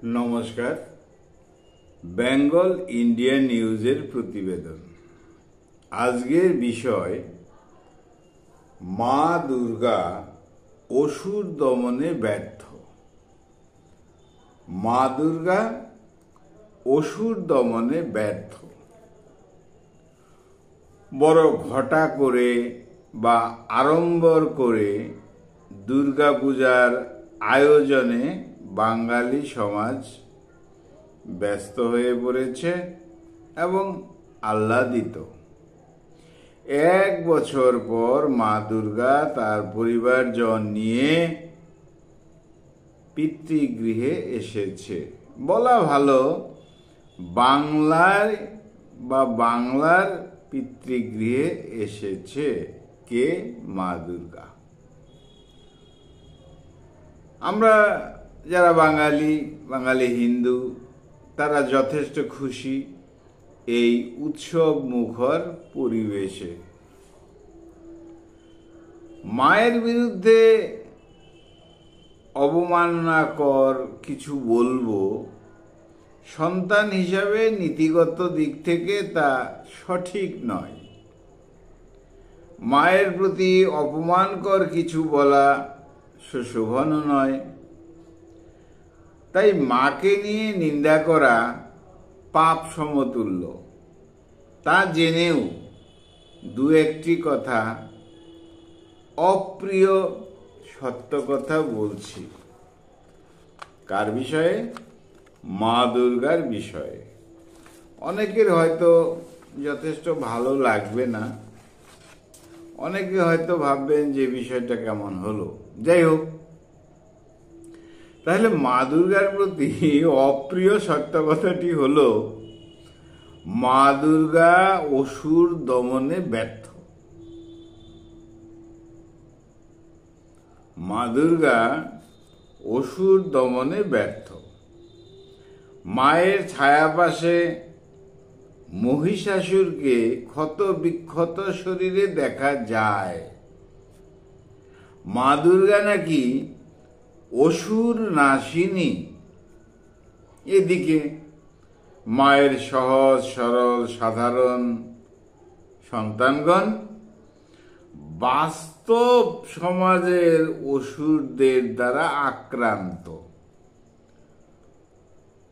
নমস্কার। বেঙ্গল ইন্ডিয়া নিউজের প্রতিবেদন। আজকের বিষয়, মা দুর্গা অসুর দমনে ব্যর্থ। মা দুর্গা অসুর দমনে ব্যর্থ। বড় ঘটা করে বা আড়ম্বর করে দুর্গাপূজার আয়োজনে বাঙালি সমাজ ব্যস্ত হয়ে পড়েছে এবং আহ্লাদিত। 1 বছর পর মা দুর্গা তার পরিবারজন নিয়ে পিতৃগৃহে এসেছে। বলা ভালো, বাংলার পিতৃগৃহে এসেছে কে? মা দুর্গা। আমরা যারা বাঙালি হিন্দু, তারা যথেষ্ট খুশি এই উৎসব মুখর পরিবেশে। মায়ের বিরুদ্ধে অবমাননাকর কিছু বলবো, সন্তান হিসাবে নীতিগত দিক থেকে তা সঠিক নয়। মায়ের প্রতি অপমানকর কিছু বলা সুশোভনও নয়। তাই মাকে নিয়ে নিন্দা করা পাপ সমতুল্য। তা জেনেও দু একটি কথা, অপ্রিয় সত্য কথা বলছি। কার বিষয়ে? মা দুর্গার বিষয়ে। অনেকের হয়তো যথেষ্ট ভালো লাগবে না, অনেকে হয়তো ভাববেন যে বিষয়টা কেমন হলো। যাই হোক, তাহলে মা দুর্গার প্রতি অপ্রিয় সত্য কথাটি হলো, মা দুর্গা অসুর দমনে ব্যর্থ। মা দুর্গা অসুর দমনে ব্যর্থ। মায়ের ছায়াপাশে মহিষাসুরকে ক্ষত বিক্ষত শরীরে দেখা যায়। মা দুর্গা নাকি অসুর নাশিনী। এদিকে মায়ের সহজ সরল সাধারণ সন্তানগণ বাস্তব সমাজের অসুরদের দ্বারা আক্রান্ত।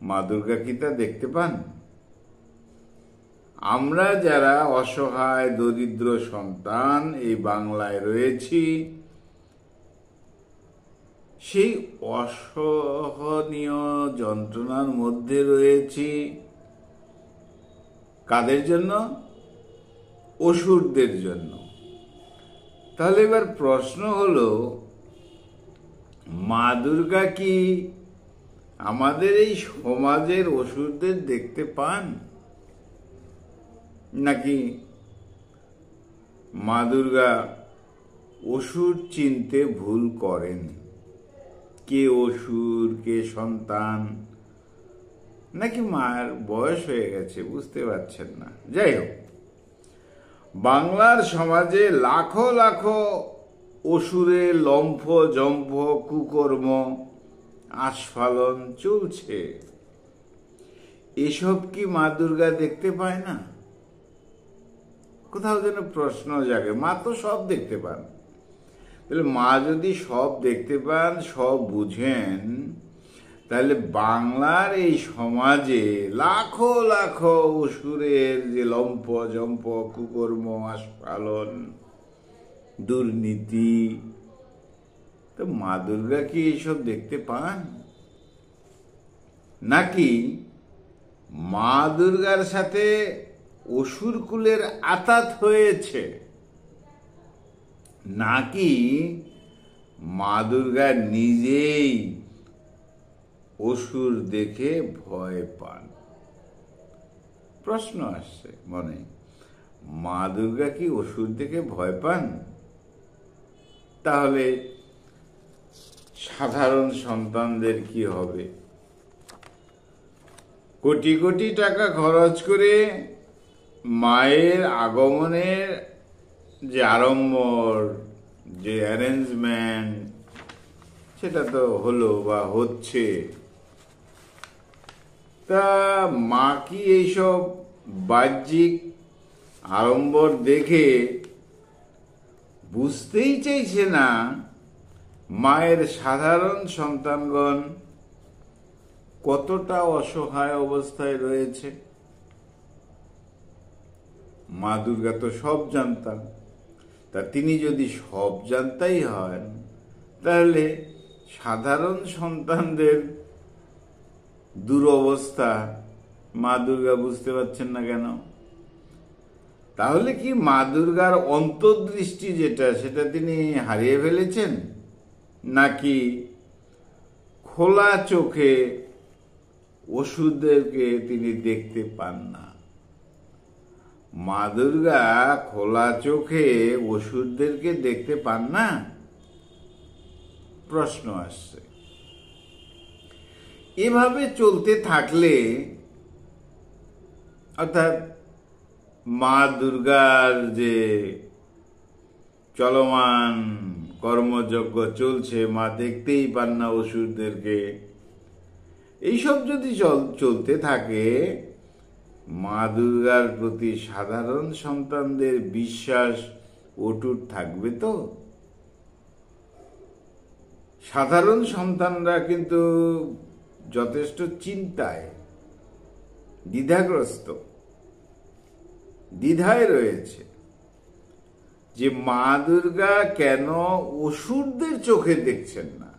মা দুর্গা কি তা দেখতে পান? আমরা যারা অসহায় দরিদ্র সন্তান এই বাংলায় রয়েছি, সেই অসহনীয় যন্ত্রণার মধ্যে রয়েছি। কাদের জন্য? অসুরদের জন্য। তাহলে এবার প্রশ্ন হলো, মা দুর্গা কি আমাদের এই সমাজের অসুরদের দেখতে পান, নাকি মা দুর্গা অসুর চিনতে ভুল করেন? কে অসুর, কে সন্তান, নাকি মায়ের বয়স হয়ে গেছে বুঝতে পারছেন না? যাই হোক, বাংলার সমাজে লাখো লাখো অসুরের লম্ফ জম্ফ কুকর্ম আস্ফালন চলছে। এসব কি মা দুর্গা দেখতে পায় না? কোথাও যেন প্রশ্ন জাগে। মা তো সব দেখতে পান। তাহলে মা যদি সব দেখতে পান, সব বুঝেন, তাহলে বাংলার এই সমাজে লাখো লাখো অসুরের যে লম্ফ জম্ফ কুকর্ম আস্ফালন দুর্নীতি, তো মা দুর্গা কি এইসব দেখতে পান? নাকি মা দুর্গার সাথে অসুর কুলের আতাত হয়েছে? নাকি মা দুর্গা নিজেই অসুর দেখে ভয় পান? প্রশ্ন আসছে মনে, মা দুর্গা কি অসুর দেখে ভয় পান? তাহলে সাধারণ সন্তানদের কি হবে? কোটি কোটি টাকা খরচ করে মায়ের আগমনের যে আড়ম্বর, যে অ্যারেঞ্জমেন্ট, সেটা তো হলো বা হচ্ছে। তা মা কি এইসব বাহ্যিক আড়ম্বর দেখে বুঝতেই চাইছে না মায়ের সাধারণ সন্তানগণ কতটা অসহায় অবস্থায় রয়েছে? মা দুর্গা তো সব জানতাম, তা তিনি যদি সব জানতাই হন, তাহলে সাধারণ সন্তানদের দুরবস্থা মা দুর্গা বুঝতে পারছেন না কেন? তাহলে কি মা দুর্গার অন্তর্দৃষ্টি যেটা, সেটা তিনি হারিয়ে ফেলেছেন, নাকি খোলা চোখে অসুরদেরকে তিনি দেখতে পান না? মা দুর্গা খোলা চোখে অসুরদেরকে দেখতে পান না? প্রশ্ন আসছে। এভাবে চলতে থাকলে, অর্থাৎ মা দুর্গার যে চলমান কর্মযজ্ঞ চলছে, মা দেখতেই পান না অসুরদেরকে, এইসব যদি চলতে থাকে, মা দুর্গার প্রতি সাধারণ সন্তানদের বিশ্বাস অটুট থাকবে তো? সাধারণ সন্তানরা কিন্তু যথেষ্ট চিন্তায়, দ্বিধাগ্রস্ত, দ্বিধায় রয়েছে যে মা দুর্গা কেন অসুরদের চোখে দেখছেন না।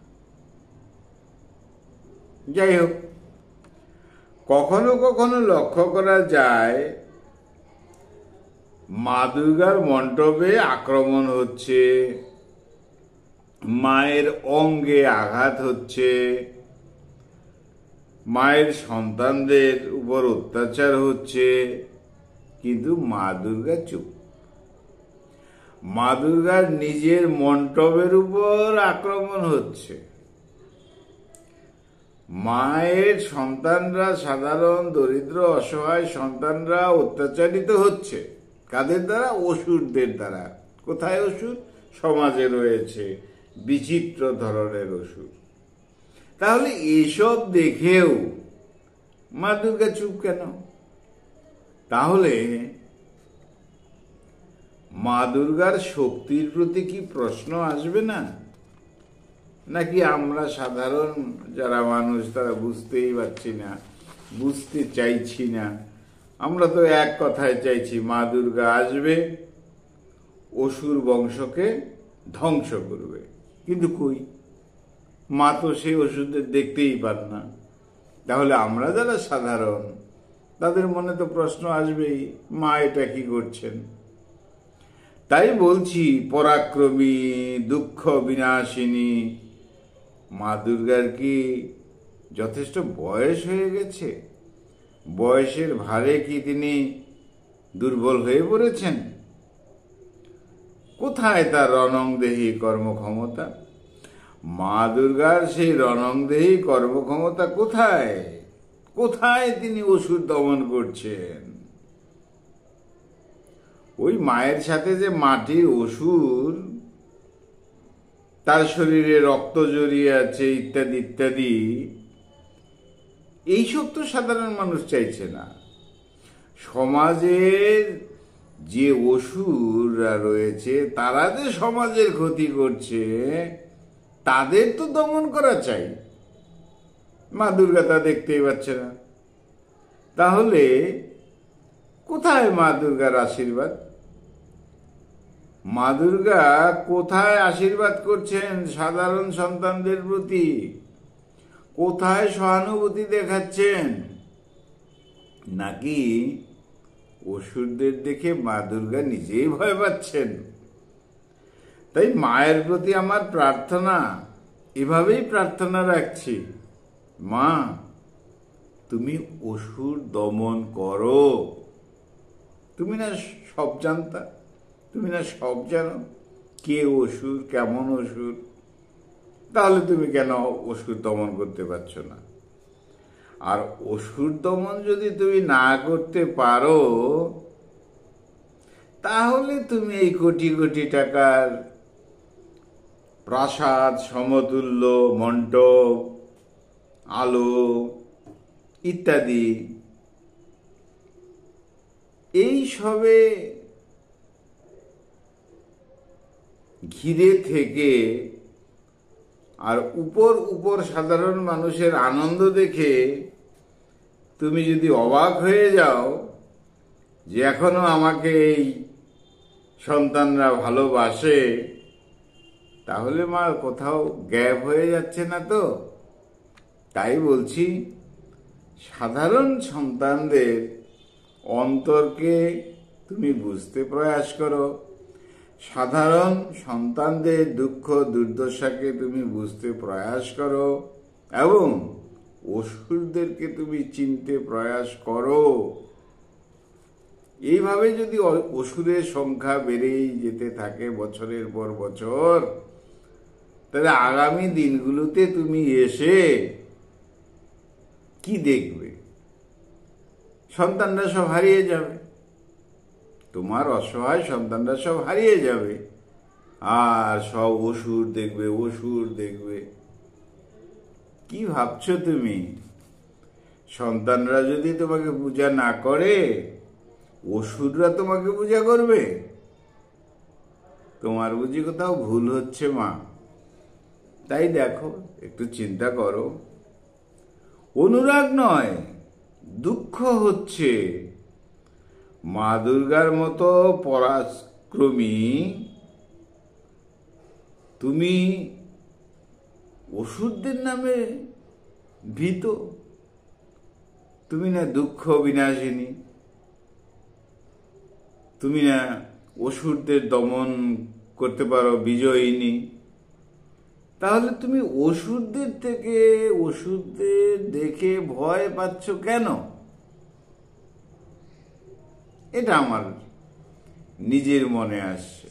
যাই হোক, কখনো কখনো লক্ষ্য করা যায় মা দুর্গার মণ্ডপে আক্রমণ হচ্ছে, মায়ের অঙ্গে আঘাত হচ্ছে, মায়ের সন্তানদের উপর অত্যাচার হচ্ছে, কিন্তু মা দুর্গা চুপ। মা দুর্গার নিজের মণ্ডপের উপর আক্রমণ হচ্ছে, মায়ের সন্তানরা, সাধারণ দরিদ্র অসহায় সন্তানরা অত্যাচারিত হচ্ছে। কাদের দ্বারা? অসুরদের দ্বারা। কোথায় অসুর? সমাজে রয়েছে বিচিত্র ধরনের অসুর। তাহলে এসব দেখেও মা দুর্গা চুপ কেন? তাহলে মা দুর্গার শক্তির প্রতি কি প্রশ্ন আসবে না? নাকি আমরা সাধারণ যারা মানুষ তারা বুঝতেই পারছি না, বুঝতে চাইছি না? আমরা তো এক কথায় চাইছি মা দুর্গা আসবে, অসুর বংশকে ধ্বংস করবে, কিন্তু কই, মা তো সেই অসুরদের দেখতেই পান না। তাহলে আমরা যারা সাধারণ, তাদের মনে তো প্রশ্ন আসবেই, মা এটা কি করছেন? তাই বলছি, পরাক্রমী, দুঃখ বিনাশিনী মা দুর্গার কি যথেষ্ট বয়স হয়ে গেছে? বয়সের ভারে কি তিনি দুর্বল হয়ে পড়েছেন? কোথায় তার রণংদেহী কর্মক্ষমতা? মা দুর্গার সেই রণংদেহী কর্মক্ষমতা কোথায়? কোথায় তিনি অসুর দমন করছেন? ওই মায়ের সাথে যে মাটির অসুর, তার শরীরে রক্ত জড়িয়ে আছে, ইত্যাদি ইত্যাদি, এইসব তো সাধারণ মানুষ চাইছে না। সমাজের যে অসুররা রয়েছে, তারা যে সমাজের ক্ষতি করছে, তাদের তো দমন করা চাই। মা দুর্গা তা দেখতেই পাচ্ছে না। তাহলে কোথায় মা দুর্গার আশীর্বাদ? মা দুর্গা কোথায় আশীর্বাদ করছেন সাধারণ সন্তানদের প্রতি? কোথায় সহানুভূতি দেখাচ্ছেন? নাকি অসুরদের দেখে মা দুর্গা নিজেই ভয় পাচ্ছেন? তাই মায়ের প্রতি আমার প্রার্থনা, এভাবেই প্রার্থনা রাখছি, মা তুমি অসুর দমন করো। তুমি না সব জানতা, তুমি না সব জানো কে অসুর, কেমন অসুর, তাহলে তুমি কেন অসুর দমন করতে পারছো না? আর অসুর দমন যদি তুমি না করতে পারো, তাহলে তুমি এই কোটি কোটি টাকার প্রাসাদ সমতুল্য মণ্ডপ, আলো, ইত্যাদি, এই সবে ঘিরে থেকে আর উপর উপর সাধারণ মানুষের আনন্দ দেখে তুমি যদি অবাক হয়ে যাও যে এখনো আমাকে এই সন্তানরা ভালোবাসে, তাহলে মা কোথাও গ্যাপ হয়ে যাচ্ছে না তো? তাই বলছি, সাধারণ সন্তানদের অন্তরকে তুমি বুঝতে প্রয়াস করো, সাধারণ সন্তানদের দুঃখ দুর্দশাকে তুমি বুঝতে প্রয়াস করো, এবং অসুরদেরকে তুমি চিনতে প্রয়াস করো। এইভাবে যদি অসুরের সংখ্যা বেড়েই যেতে থাকে বছরের পর বছর, তাহলে আগামী দিনগুলোতে তুমি এসে কি দেখবে? সন্তানরা সব হারিয়ে যাবে, তোমার অসহায় সন্তানরা সব হারিয়ে যাবে, আর সব অসুর দেখবে, অসুর দেখবে। কি ভাবছো তুমি? সন্তানরা যদি তোমাকে পূজা না করে, অসুররা তোমাকে পূজা করবে? তোমার বুঝি কোথাও ভুল হচ্ছে মা। তাই দেখো, একটু চিন্তা করো। অনুরাগ নয়, দুঃখ হচ্ছে মা দুর্গার মতো পরাক্রমী তুমি অসুরদের নামে ভীত। তুমি না দুঃখ বিনাশিনী, তুমি না অসুরদের দমন করতে পারো, বিজয়িনী। তাহলে তুমি অসুরদের থেকে, অসুরদের দেখে ভয় পাচ্ছ কেন? এটা আমার নিজের মনে আসছে।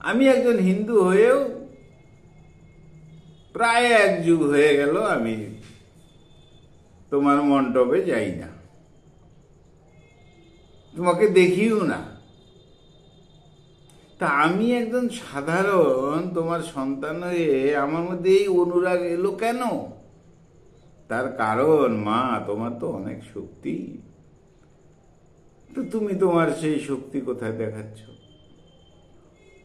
আমি একজন হিন্দু হয়েও প্রায় এক যুগ হয়ে গেল আমি তোমার মণ্ডপে যাই না, তোমাকে দেখিও না। তা আমি একজন সাধারণ তোমার সন্তান হয়ে আমার মধ্যে এই অনুরাগ এলো কেন? তার কারণ মা, তোমার তো অনেক শক্তি, তো তুমি তোমার সেই শক্তি কোথায় দেখাচ্ছ?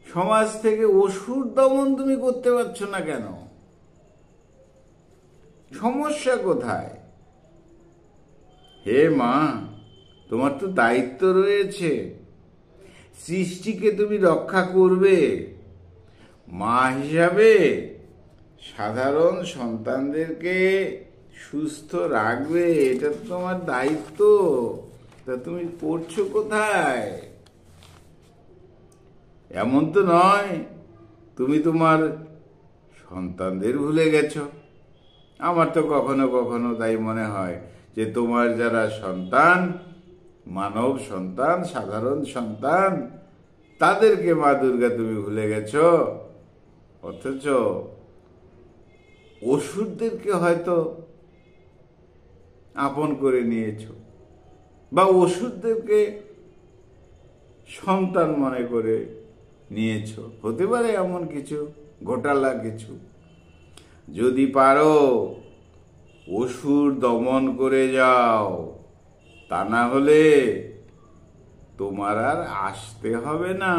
সমাজ থেকে অসুর দমন তুমি করতে পারছো না কেন? সমস্যা কোথায়? হে মা, তোমার তো দায়িত্ব রয়েছে, সৃষ্টিকে তুমি রক্ষা করবে। মা হিসাবে সাধারণ সন্তানদেরকে সুস্থ রাখবে, এটা তো তোমার দায়িত্ব। তা তুমি করছো কোথায়? এমন তো নয় তুমি তোমার সন্তানদের ভুলে গেছো। আমার তো কখনো কখনো তাই মনে হয় যে তোমার যারা সন্তান, মানব সন্তান, সাধারণ সন্তান, তাদেরকে মা দুর্গা তুমি ভুলে গেছো, অথচ অসুরদেরকে হয়তো আপন করে নিয়েছো, বা অসুরদেরকে সন্তান মনে করে নিয়েছো। হতে পারে এমন কিছু ঘোটালা কিছু। যদি পারো অসুর দমন করে যাও, তা না হলে তোমার আর আসতে হবে না।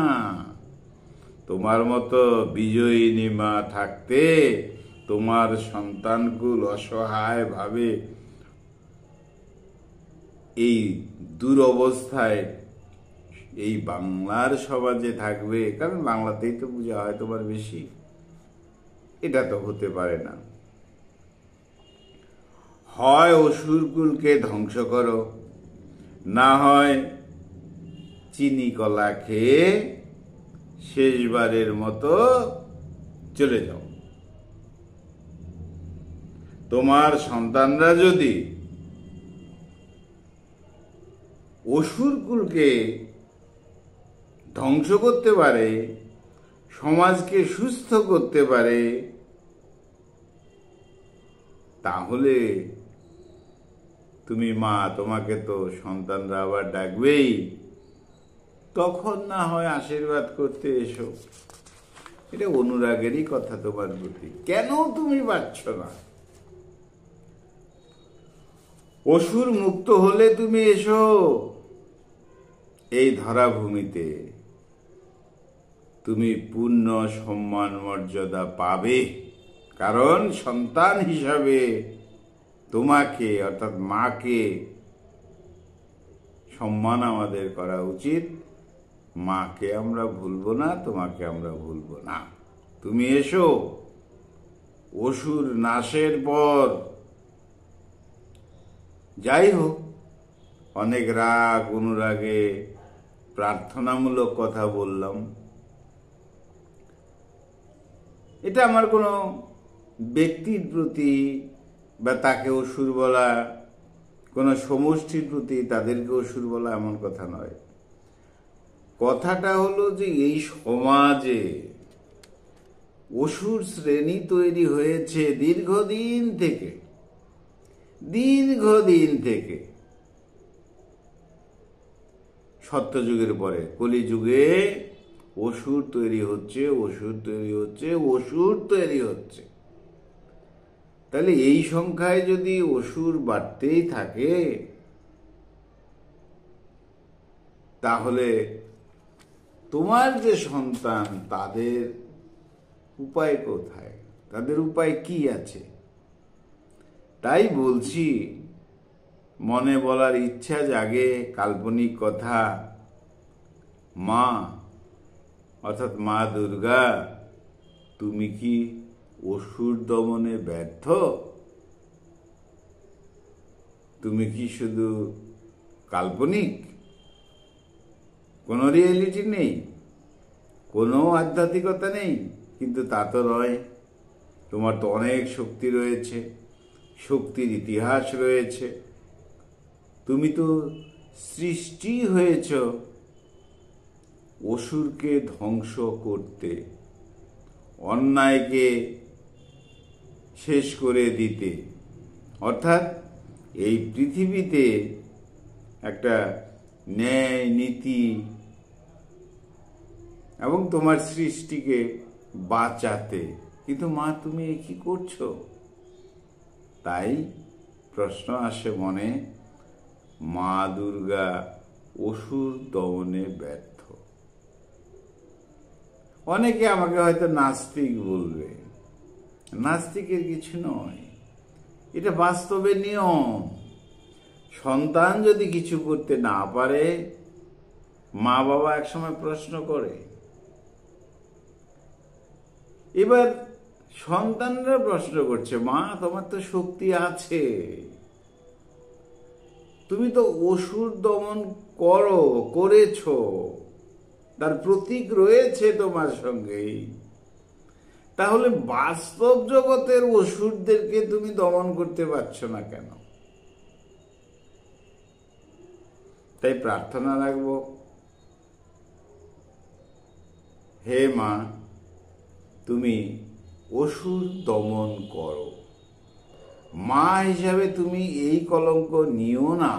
তোমার মতো বিজয়িনী মা থাকতে তোমার সন্তানগুলো অসহায় ভাবে এই দুরবস্থায় এই বাংলার সমাজে থাকবে। কারণ বাংলাতেই তো পূজা হয় তোমার বেশি, এটা তো হতে পারে না। হয় অসুরকুলকে ধ্বংস করো, না হয় চিনি কলা খেয়ে শেষবারের মতো চলে যাও। তোমার সন্তানরা যদি অসুরকুলকে ধ্বংস করতে পারে, সমাজকে সুস্থ করতে পারে, তাহলে তুমি মা, তোমাকে তো সন্তানরা আবার ডাকবেই, তখন না হয় আশীর্বাদ করতে এসো। এটা অনুরাগেরই কথা তোমার প্রতি। কেন তুমি পারছ না? অসুর মুক্ত হলে তুমি এসো এই ধরাভূমিতে, তুমি পূর্ণ সম্মান মর্যাদা পাবে। কারণ সন্তান হিসাবে তোমাকে অর্থাৎ মাকে সম্মান আমাদের করা উচিত। মাকে আমরা ভুলবো না, তোমাকে আমরা ভুলবো না। তুমি এসো। অসুর নাশের পর যাই হোক, অনেক রাগ অনুরাগে প্রার্থনামূলক কথা বললাম। এটা আমার কোনো ব্যক্তির প্রতি বা তাকে অসুর বলা, কোনো সমষ্টির প্রতি তাদেরকে অসুর বলা এমন কথা নয়। কথাটা হলো যে এই সমাজে অসুর শ্রেণী তৈরি হয়েছে দীর্ঘদিন থেকে। সত্যযুগের পরে কলিযুগে অসুর তৈরি হচ্ছে। তাহলে এই সংখ্যায় যদি অসুর বাড়তেই থাকে, তাহলে তোমার যে সন্তান তাদের উপায় কোথায়? তাদের উপায় কি আছে? তাই বলছি, মনে বলার ইচ্ছা জাগে কাল্পনিক কথা। মা অর্থাৎ মা দুর্গা, তুমি কি অসুর দমনে ব্যর্থ? তুমি কি শুধু কাল্পনিক? কোনো রিয়েলিটি নেই, কোনো আধ্যাত্মিকতা নেই? কিন্তু তা তো নয়। তোমার তো অনেক শক্তি রয়েছে, শক্তির ইতিহাস রয়েছে। তুমি তো সৃষ্টি হয়েছ অসুরকে ধ্বংস করতে, অন্যায়কে শেষ করে দিতে। অর্থাৎ এই পৃথিবীতে একটা ন্যায় নীতি এবং তোমার সৃষ্টিকে বাঁচাতে। কিন্তু মা, তুমি কি করছো? তাই প্রশ্ন আসে মনে, মা দুর্গা অসুর দমনে ব্যর্থ। অনেকে আমাকে হয়তো নাস্তিক বলবে। নাস্তিকের কিছু নয়, এটা বাস্তবের নিয়ম। সন্তান যদি কিছু করতে না পারে, মা বাবা একসময় প্রশ্ন করে। এবার সন্তানরা প্রশ্ন করছে, মা তোমার তো শক্তি আছে, তুমি তো অসুর দমন করেছো, তার প্রতীক রয়েছে তোমার সঙ্গেই, তাহলে বাস্তব জগতের অসুরদেরকে তুমি দমন করতে পারছো না কেন? তাই প্রার্থনা রাখবো, হে মা, তুমি অসুর দমন করো। মা হিসাবে তুমি এই কলঙ্ক নিও না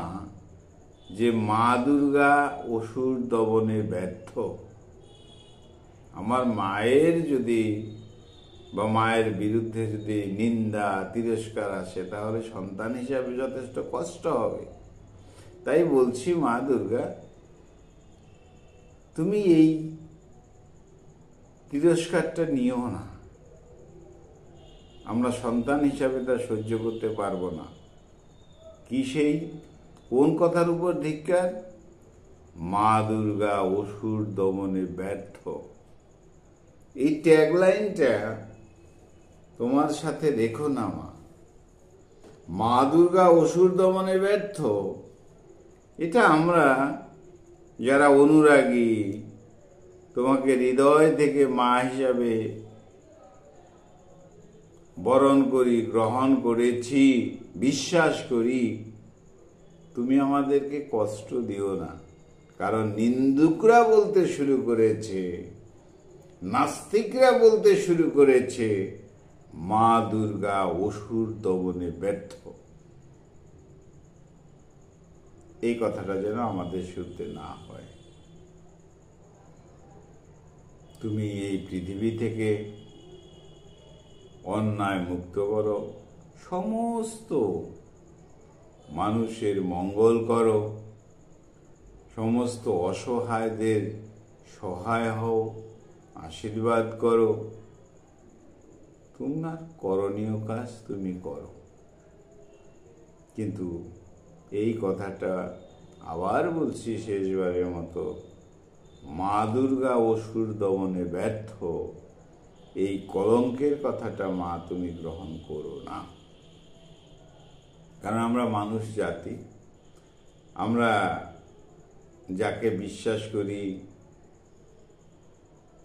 যে মা দুর্গা অসুর দমনে ব্যর্থ। আমার মায়ের যদি বা মায়ের বিরুদ্ধে যদি নিন্দা তিরস্কার আসে, তাহলে সন্তান হিসাবে যথেষ্ট কষ্ট হবে। তাই বলছি, মা দুর্গা, তুমি এই তিরস্কারটা নিও না। আমরা সন্তান হিসাবে তা সহ্য করতে পারবো না। কি সেই কোন কথার উপর ধিক্কার? মা দুর্গা অসুর দমনে ব্যর্থ। এই ট্যাগলাইনটা তোমার সাথে রেখো না মা। মা দুর্গা অসুর দমনে ব্যর্থ, এটা আমরা যারা অনুরাগী, তোমাকে হৃদয় থেকে মা হিসাবে বরণ করি, গ্রহণ করেছি, বিশ্বাস করি, তুমি আমাদেরকে কষ্ট দিও না। কারণ নিন্দুকরা বলতে শুরু করেছে, নাস্তিকরা বলতে শুরু করেছে, মা দুর্গা অসুর দমনে ব্যর্থ। এই কথাটা যেন আমাদের শুনতে না হয়। তুমি এই পৃথিবী থেকে অন্যায় মুক্ত করো, সমস্ত মানুষের মঙ্গল করো, সমস্ত অসহায়দের সহায় হও, আশীর্বাদ করো। তোমার করণীয় কাজ তুমি করো। কিন্তু এই কথাটা আবার বলছি শেষবারের মতো, মা দুর্গা অসুর দমনে ব্যর্থ, এই কলঙ্কের কথাটা মা তুমি গ্রহণ করো না। কারণ আমরা মানুষ জাতি, আমরা যাকে বিশ্বাস করি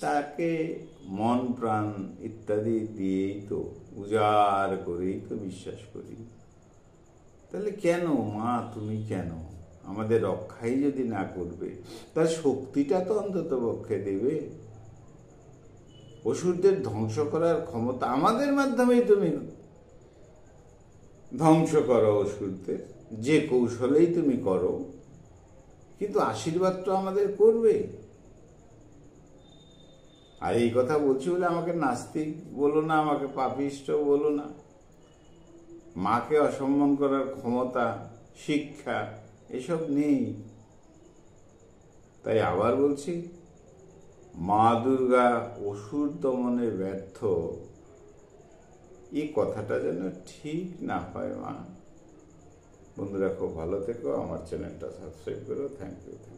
তাকে মন প্রাণ ইত্যাদি দিয়েই তো, উজাড় করেই তো বিশ্বাস করি। তাহলে কেন মা তুমি কেন আমাদের রক্ষাই যদি না করবে, তার শক্তিটা তো অন্তত পক্ষে দেবে। অসুরদের ধ্বংস করার ক্ষমতা আমাদের মাধ্যমেই তুমি ধ্বংস করো অসুরদের, যে কৌশলেই তুমি করো, কিন্তু আশীর্বাদ তো আমাদের করবে। আর এই কথা বলছি বলে আমাকে নাস্তিক বলো না, আমাকে পাপিষ্ট বলো না। মাকে অসম্মান করার ক্ষমতা, শিক্ষা এসব নেই। তাই আবার বলছি, মা দুর্গা অসুর দমনে ব্যর্থ, এই কথাটা যেন ঠিক না হয় মা। বন্ধুরা খুব ভালো থেকো, আমার চ্যানেলটা সাবস্ক্রাইব করো। Thank you.